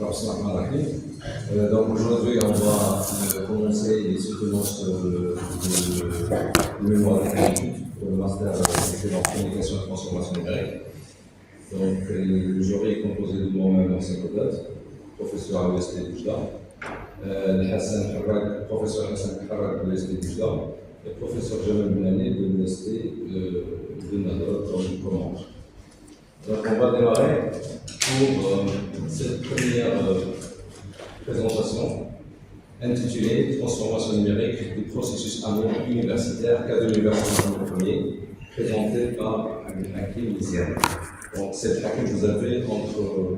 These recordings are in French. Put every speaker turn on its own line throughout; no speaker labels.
Donc aujourd'hui, on va commencer les soutenances de mémoire économique pour le master en communication et transformation numérique. Donc le jury est composé de moi-même, Hassan Kodat, professeur à l'UST Oujda, professeur Hassan Harrak de l'UST Oujda et professeur Jamal Benani de l'UST de Nador dans le Commande. Donc on va démarrer pour cette première présentation intitulée Transformation numérique du processus amont universitaire, cas de l'université premier, présenté par Hakim Liziane. Donc cette Hakim, vous avez entre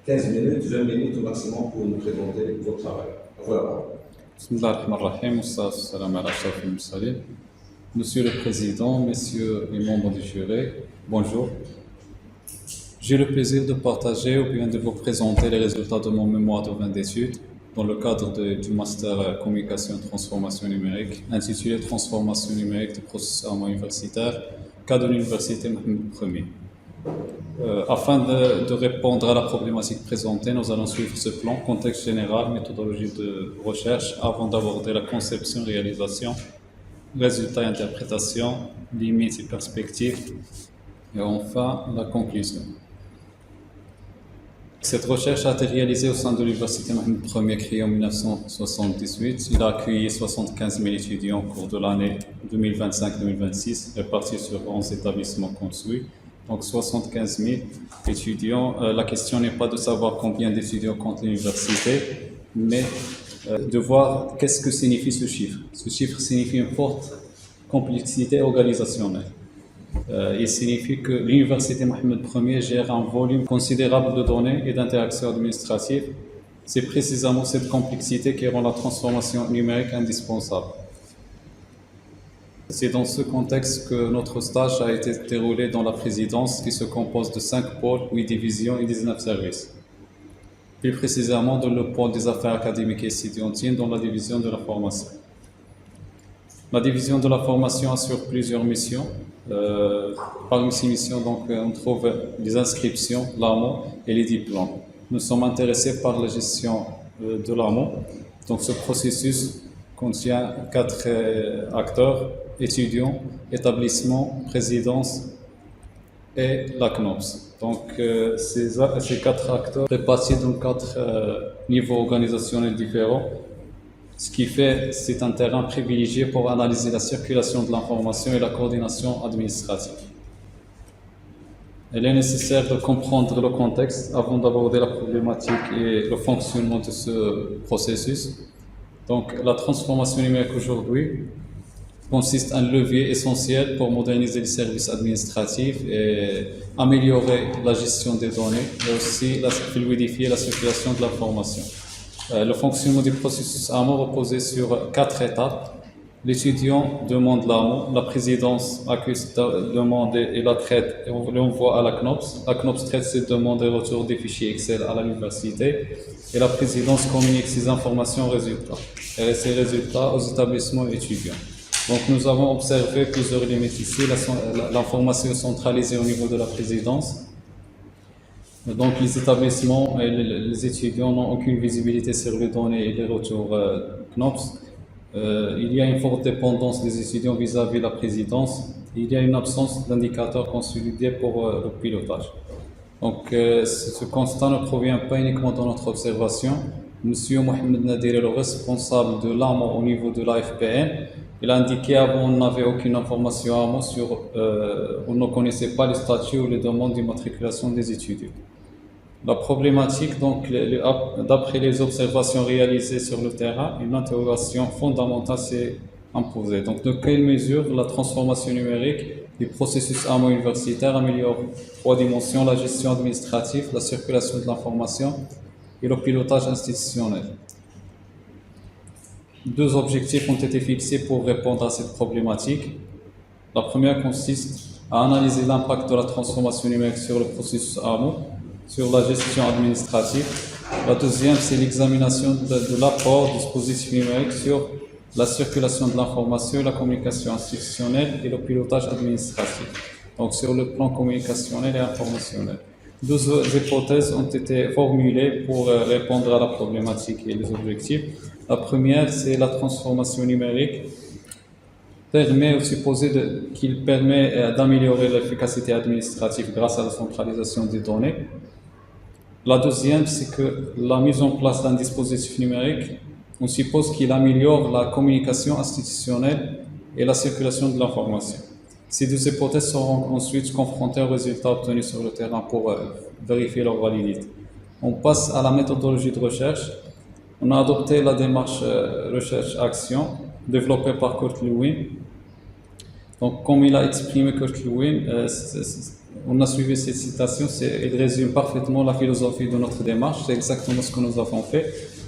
15 minutes, 20 minutes au maximum pour nous présenter votre travail. Voilà.
Monsieur le Président, Messieurs les membres du jury, bonjour. J'ai le plaisir de partager ou bien de vous présenter les résultats de mon mémoire de fin d'études dans le cadre du Master Communication et Transformation numérique intitulé Transformation numérique du processus amont universitaire, cas de l'Université Mohammed Ier. Afin de répondre à la problématique présentée, nous allons suivre ce plan, contexte général, méthodologie de recherche, avant d'aborder la conception, réalisation, résultats et interprétation, limites et perspectives, et enfin la conclusion. Cette recherche a été réalisée au sein de l'Université Mohammed Ier créée en 1978. Il a accueilli 75 000 étudiants au cours de l'année 2025-2026, répartis sur 11 établissements construits. Donc 75 000 étudiants. La question n'est pas de savoir combien d'étudiants compte l'université, mais de voir qu'est-ce que signifie ce chiffre. Ce chiffre signifie une forte complexité organisationnelle. Il signifie que l'Université Mohammed Ier gère un volume considérable de données et d'interactions administratives. C'est précisément cette complexité qui rend la transformation numérique indispensable. C'est dans ce contexte que notre stage a été déroulé dans la présidence qui se compose de 5 pôles, 8 divisions et 19 services. Plus précisément dans le pôle des affaires académiques et étudiantines dans la division de la formation. La division de la formation assure plusieurs missions. Parmi ces missions, donc, on trouve les inscriptions, l'amont et les diplômes. Nous sommes intéressés par la gestion de l'amont. Donc ce processus contient 4 acteurs, étudiants, établissements, présidence et la CNOPS. Donc ces 4 acteurs répartis dans 4 niveaux organisationnels différents, ce qui fait c'est un terrain privilégié pour analyser la circulation de l'information et la coordination administrative. Il est nécessaire de comprendre le contexte avant d'aborder la problématique et le fonctionnement de ce processus. Donc la transformation numérique aujourd'hui consiste en un levier essentiel pour moderniser les services administratifs et améliorer la gestion des données, mais aussi fluidifier la circulation de l'information. Le fonctionnement du processus amont reposait sur 4 étapes. L'étudiant demande l'amont, la présidence accuse la demande et la traite et on l'envoie à la CNOPS. La CNOPS traite cette demande et retourne des fichiers Excel à l'université et la présidence communique ces informations aux résultats et ces résultats aux établissements étudiants. Donc nous avons observé plusieurs limites ici, l'information centralisée au niveau de la présidence. Donc les établissements et les étudiants n'ont aucune visibilité sur les données et les retours CNOPS. Il y a une forte dépendance des étudiants vis-à-vis de la présidence. Il y a une absence d'indicateurs consolidés pour le pilotage. Donc ce constat ne provient pas uniquement de notre observation. Monsieur Mohamed Nadir est le responsable de l'amont au niveau de l'AFPN. Il a indiqué avant on n'avait aucune information amont sur, on ne connaissait pas les statuts ou les demandes d'immatriculation des étudiants. La problématique, donc, d'après les observations réalisées sur le terrain, une interrogation fondamentale s'est imposée. Donc, de quelle mesure la transformation numérique du processus amont universitaire améliore 3 dimensions, la gestion administrative, la circulation de l'information et le pilotage institutionnel. 2 objectifs ont été fixés pour répondre à cette problématique. La première consiste à analyser l'impact de la transformation numérique sur le processus amont, sur la gestion administrative. La deuxième, c'est l'examination de l'apport du dispositif numérique sur la circulation de l'information, la communication institutionnelle et le pilotage administratif. Donc sur le plan communicationnel et informationnel. Deux hypothèses ont été formulées pour répondre à la problématique et les objectifs. La première, c'est la transformation numérique permet aussi qu'il permet d'améliorer l'efficacité administrative grâce à la centralisation des données. La deuxième, c'est que la mise en place d'un dispositif numérique, on suppose qu'il améliore la communication institutionnelle et la circulation de l'information. Ces deux hypothèses seront ensuite confrontées aux résultats obtenus sur le terrain pour vérifier leur validité. On passe à la méthodologie de recherche. On a adopté la démarche recherche-action développée par Kurt Lewin. Donc, comme il a exprimé Kurt Lewin, on a suivi cette citation, il résume parfaitement la philosophie de notre démarche, c'est exactement ce que nous avons fait.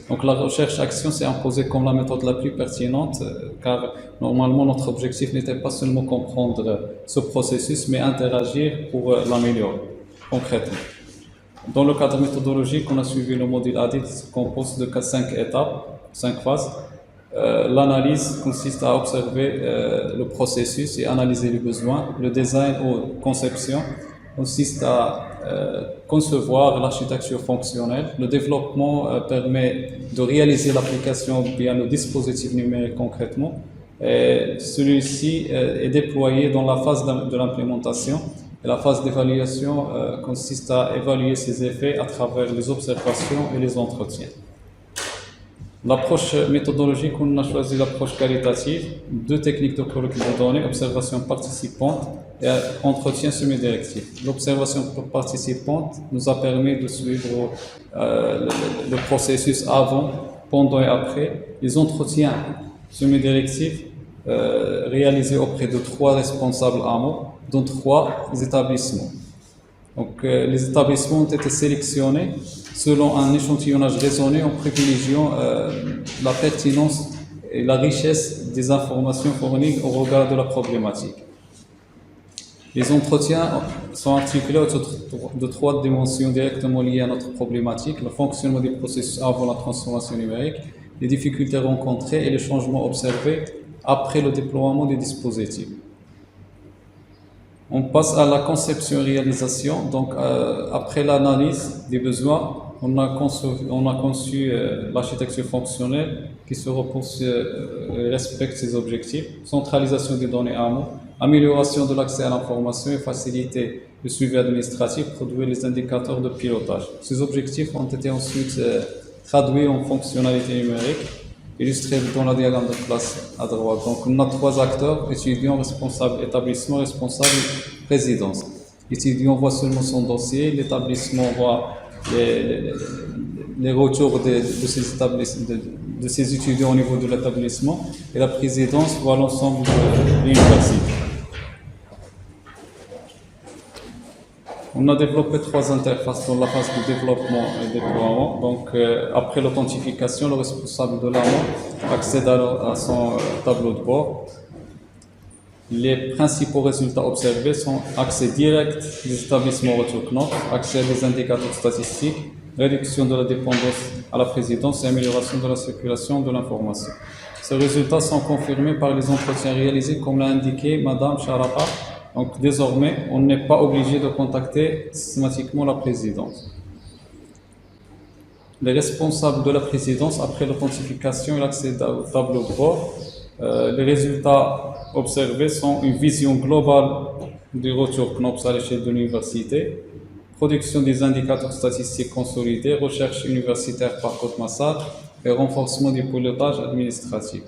Donc la recherche-action s'est imposée comme la méthode la plus pertinente, car normalement notre objectif n'était pas seulement comprendre ce processus, mais interagir pour l'améliorer concrètement. Dans le cadre méthodologique, on a suivi le module ADIT qui se compose de 5 étapes, 5 phases. L'analyse consiste à observer le processus et analyser les besoins. Le design ou conception consiste à concevoir l'architecture fonctionnelle. Le développement permet de réaliser l'application via le dispositif numérique concrètement. Et celui-ci est déployé dans la phase de l'implémentation. Et la phase d'évaluation consiste à évaluer ses effets à travers les observations et les entretiens. L'approche méthodologique, on a choisi l'approche qualitative, deux techniques de collecte de données, observation participante et entretien semi-directif. L'observation participante nous a permis de suivre le processus avant, pendant et après. Les entretiens semi-directifs réalisés auprès de 3 responsables AMO, dont 3 établissements. Donc, les établissements ont été sélectionnés selon un échantillonnage raisonné en privilégiant la pertinence et la richesse des informations fournies au regard de la problématique. Les entretiens sont articulés autour de 3 dimensions directement liées à notre problématique: le fonctionnement des processus avant la transformation numérique, les difficultés rencontrées et les changements observés après le déploiement des dispositifs. On passe à la conception et réalisation. Donc, après l'analyse des besoins, on a conçu l'architecture fonctionnelle qui se repose et respecte ses objectifs. Centralisation des données AMO, amélioration de l'accès à l'information et faciliter le suivi administratif, produire les indicateurs de pilotage. Ces objectifs ont été ensuite traduits en fonctionnalités numériques, illustrées dans la diagramme de classe à droite. Donc, on a 3 acteurs: étudiant, responsable établissement, responsable présidence. L'étudiant voit seulement son dossier, l'établissement voit les retours de ses étudiants au niveau de l'établissement, et la présidence voit l'ensemble de l'université. On a développé 3 interfaces dans la phase de développement et déploiement. Donc, après l'authentification, le responsable de l'AMO accède à son tableau de bord. Les principaux résultats observés sont accès direct des établissements retour Knopf, accès des indicateurs statistiques, réduction de la dépendance à la présidence et amélioration de la circulation de l'information. Ces résultats sont confirmés par les entretiens réalisés, comme l'a indiqué Madame Sharapa. Donc, désormais, on n'est pas obligé de contacter systématiquement la présidence. Les responsables de la présidence, après l'authentification et l'accès au tableau de bord, les résultats observés sont une vision globale du retour Knopf à l'échelle de l'université, production des indicateurs statistiques consolidés, recherche universitaire par Code Massad et renforcement du pilotage administratif.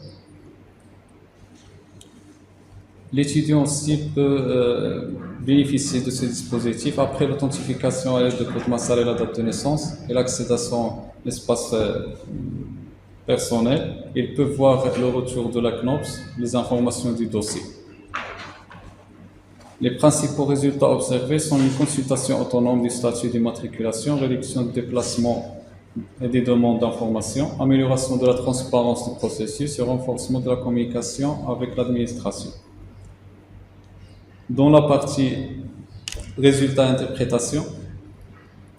L'étudiant aussi peut bénéficier de ce dispositif après l'authentification à l'aide de Code Massad et la date de naissance et l'accès à son espace personnel. Il peut voir le retour de la CNOPS, les informations du dossier. Les principaux résultats observés sont une consultation autonome du statut d'immatriculation, réduction de déplacement et des demandes d'information, amélioration de la transparence du processus et renforcement de la communication avec l'administration. Dans la partie résultats interprétation,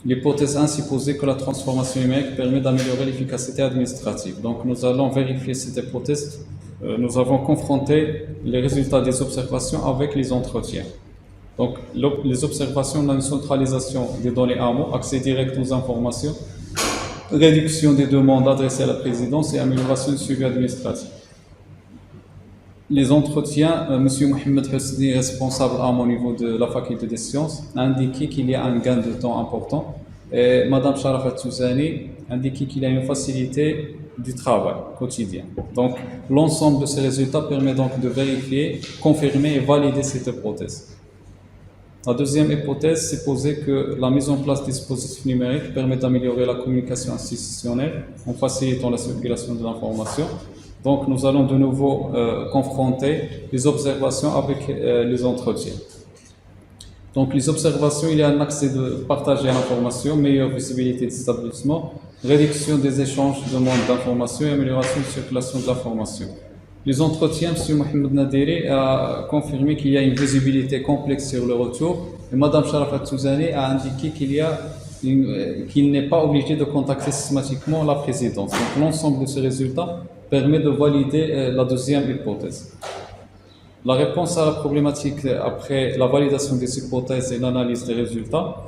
l'hypothèse ainsi posée que la transformation numérique permet d'améliorer l'efficacité administrative. Donc nous allons vérifier cette hypothèse. Nous avons confronté les résultats des observations avec les entretiens. Donc, les observations, on a une centralisation des données AMO, accès direct aux informations, réduction des demandes adressées à la présidence et amélioration du suivi administratif. Les entretiens, M. Mohamed Hosni, responsable AMO au niveau de la faculté des sciences, a indiqué qu'il y a un gain de temps important. Et Mme Sharafat Souzani a indiqué qu'il y a une facilité du travail quotidien. Donc, l'ensemble de ces résultats permet donc de vérifier, confirmer et valider cette hypothèse. La deuxième hypothèse, c'est poser que la mise en place des dispositifs numériques permet d'améliorer la communication institutionnelle en facilitant la circulation de l'information. Donc, nous allons de nouveau confronter les observations avec les entretiens. Donc, les observations, il y a un accès de partager l'information, meilleure visibilité des établissements, réduction des échanges de demandes d'informations et amélioration de la circulation de l'information. Les entretiens, M. Mohamed Nadiri a confirmé qu'il y a une visibilité complexe sur le retour et Mme Sharafat Souzani a indiqué qu'il n'est pas obligé de contacter systématiquement la présidence. Donc, l'ensemble de ces résultats permet de valider la deuxième hypothèse. La réponse à la problématique après la validation des hypothèses et l'analyse des résultats.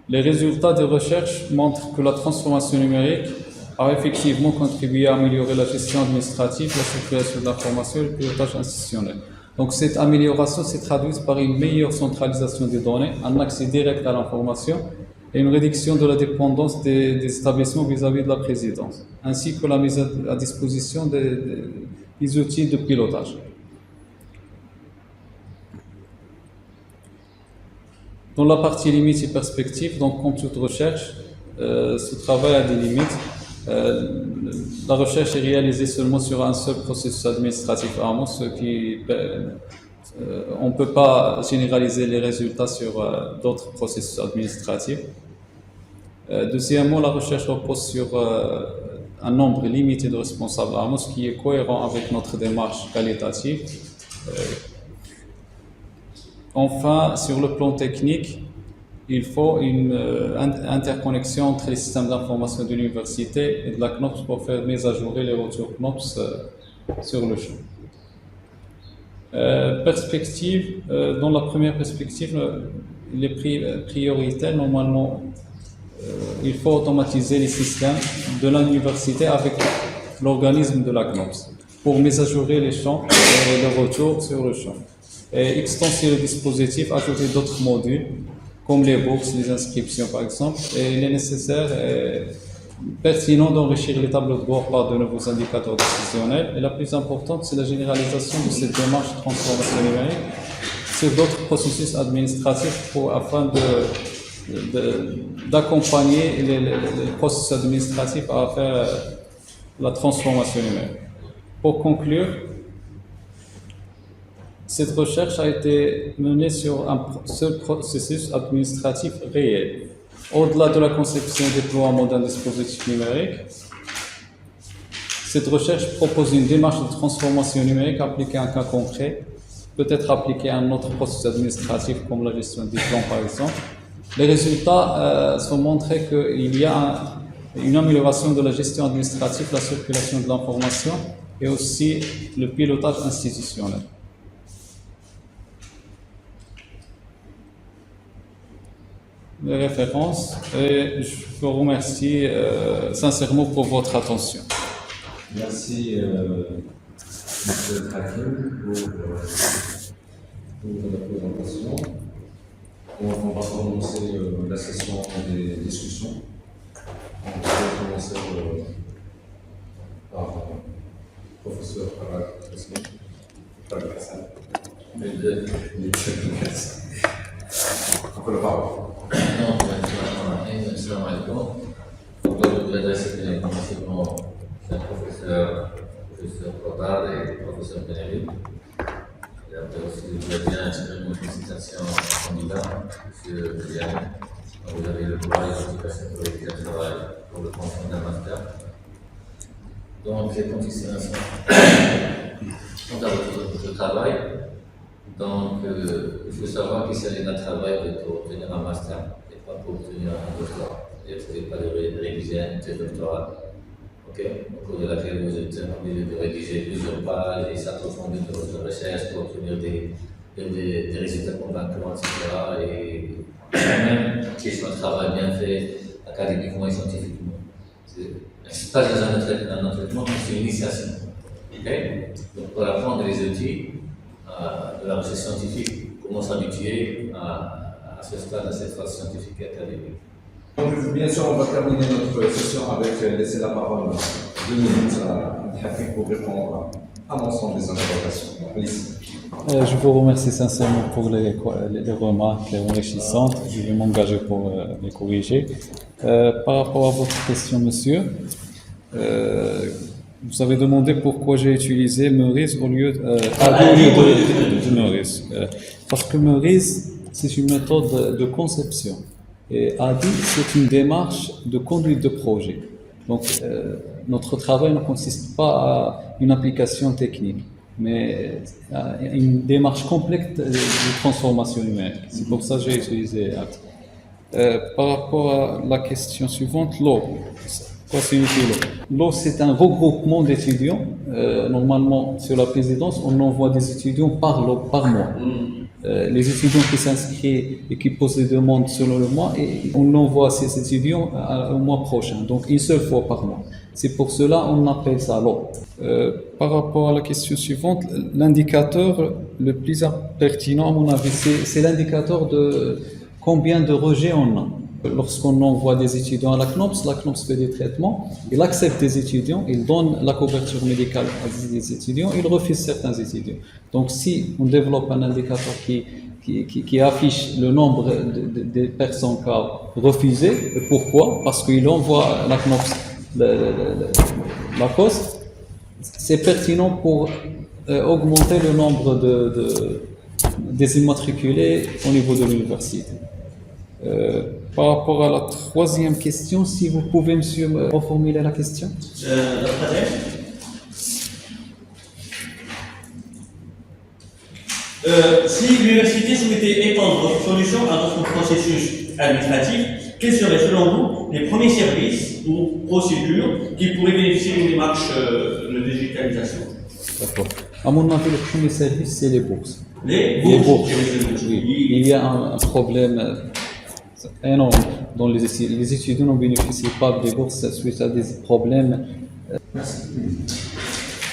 Les résultats des recherches montrent que la transformation numérique a effectivement contribué à améliorer la gestion administrative, la circulation de l'information et le pilotage institutionnel. Donc cette amélioration s'est traduite par une meilleure centralisation des données, un accès direct à l'information et une réduction de la dépendance des établissements vis-à-vis de la présidence, ainsi que la mise à disposition des outils de pilotage. Dans la partie limites et perspectives, donc comme toute recherche, ce travail a des limites. La recherche est réalisée seulement sur un seul processus administratif AMO, ce qui on ne peut pas généraliser les résultats sur d'autres processus administratifs. Deuxièmement, la recherche repose sur un nombre limité de responsables AMO, ce qui est cohérent avec notre démarche qualitative. Enfin, sur le plan technique, il faut une interconnexion entre les systèmes d'information de l'université et de la CNOPS pour faire mise à jour et les retours CNOPS sur le champ. Perspective, dans la première perspective, les priorités, normalement, il faut automatiser les systèmes de l'université avec l'organisme de la CNOPS pour mise à jour les champs et le retour sur le champ. Et extenser le dispositif, ajouter d'autres modules, comme les bourses, les inscriptions par exemple, et il est nécessaire et pertinent d'enrichir les tableaux de bord par de nouveaux indicateurs décisionnels. Et la plus importante, c'est la généralisation de cette démarche de transformation numérique sur d'autres processus administratifs afin d'accompagner les processus administratifs à faire la transformation numérique. Pour conclure, cette recherche a été menée sur un seul processus administratif réel. Au-delà de la conception et déploiement d'un dispositif numérique, cette recherche propose une démarche de transformation numérique appliquée à un cas concret, peut-être appliquée à un autre processus administratif comme la gestion des diplômes par exemple. Les résultats sont montrés qu'il y a une amélioration de la gestion administrative, la circulation de l'information et aussi le pilotage institutionnel. Les références et je vous remercie sincèrement pour votre attention.
Merci M. Hakim pour la présentation. On va commencer la session des discussions. On va commencer par le professeur Farag Hassan. On peut le parler.
Assalamu alaikum. Donc, je voudrais adresser les remerciements à professeur Cotard et professeur Benelli. Et après aussi, je voudrais bien exprimer une félicitation au candidat, M. Diane. Vous avez le droit et l'application pour l'équipe de travail pour le fonction d'un master. Donc, les conditions sont à votre travail. Donc, il faut savoir qu'il s'agit d'un travail pour obtenir un master et pas pour obtenir un doctorat. Et vous n'avez pas de réviser un thèse doctoral. Ok, au cours de laquelle vous êtes obligé de rédiger plusieurs pages et s'approfondir de votre recherche pour obtenir des des résultats convaincants, etc. Et même question de travail bien fait académiquement et scientifiquement. C'est pas dans un traitement, mais c'est une initiation. Okay? Donc, pour apprendre les outils de la recherche scientifique, comment s'habituer à ce stade, à cette phase scientifique et académique.
Donc, bien sûr, on va terminer notre session avec laisser la parole 2 minutes à Abdelhakim pour répondre à l'ensemble des interrogations. Alice.
Je vous remercie sincèrement pour les remarques enrichissantes. Je vais m'engager pour les corriger. Par rapport à votre question, monsieur, vous avez demandé pourquoi j'ai utilisé Meurice au lieu de Meurice. Parce que Meurice, c'est une méthode de conception. Et ADI, c'est une démarche de conduite de projet. Donc, notre travail ne consiste pas à une application technique, mais à une démarche complète de transformation numérique. C'est pour ça que j'ai utilisé ADI. Par rapport à la question suivante, l'eau. Quoi signifie l'eau? L'eau, c'est un regroupement d'étudiants. Normalement, sur la présidence, on envoie des étudiants par mois. Les étudiants qui s'inscrivent et qui posent des demandes selon le mois, et on envoie ces étudiants au mois prochain, donc une seule fois par mois. C'est pour cela qu'on appelle ça l'eau. Par rapport à la question suivante, l'indicateur le plus pertinent, à mon avis, c'est l'indicateur de combien de rejets on a. Lorsqu'on envoie des étudiants à la CNOPS fait des traitements, il accepte des étudiants, il donne la couverture médicale à des étudiants, il refuse certains étudiants. Donc si on développe un indicateur qui affiche le nombre de personnes qui ont refusé, pourquoi? Parce qu'il envoie à la CNOPS la cause, c'est pertinent pour augmenter le nombre des immatriculés au niveau de l'université. Par rapport à la troisième question, si vous pouvez, monsieur, reformuler la question.
Si l'université souhaitait étendre votre solution à d'autres processus administratifs, quels seraient selon vous les premiers services ou procédures qui pourraient bénéficier d'une démarche de digitalisation?
D'accord. À mon avis, le premier service, c'est les bourses.
Les bourses.
Oui. Il y a un problème énorme dont les étudiants ne bénéficient pas des bourses suite à des problèmes.
Merci.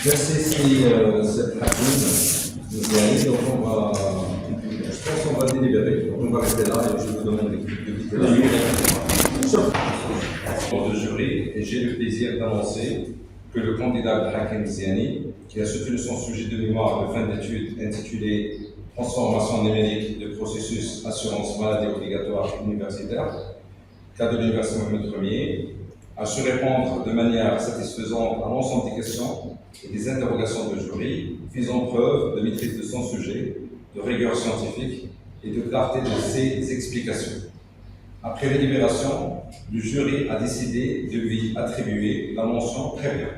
Merci, cette réponse. Donc, je pense qu'on va délibérer. On va rester là et je vous demande de quitter la salle. De jury, et j'ai le plaisir d'annoncer que le candidat Abdelhakim Ziani, qui a soutenu son sujet de mémoire de fin d'études intitulé Transformation numérique de processus assurance maladie obligatoire universitaire, cas de l'Université Mohamed Ier, a su répondre de manière satisfaisante à l'ensemble des questions et des interrogations de jury, faisant preuve de maîtrise de son sujet, de rigueur scientifique et de clarté de ses explications. Après délibération, le jury a décidé de lui attribuer la mention très bien.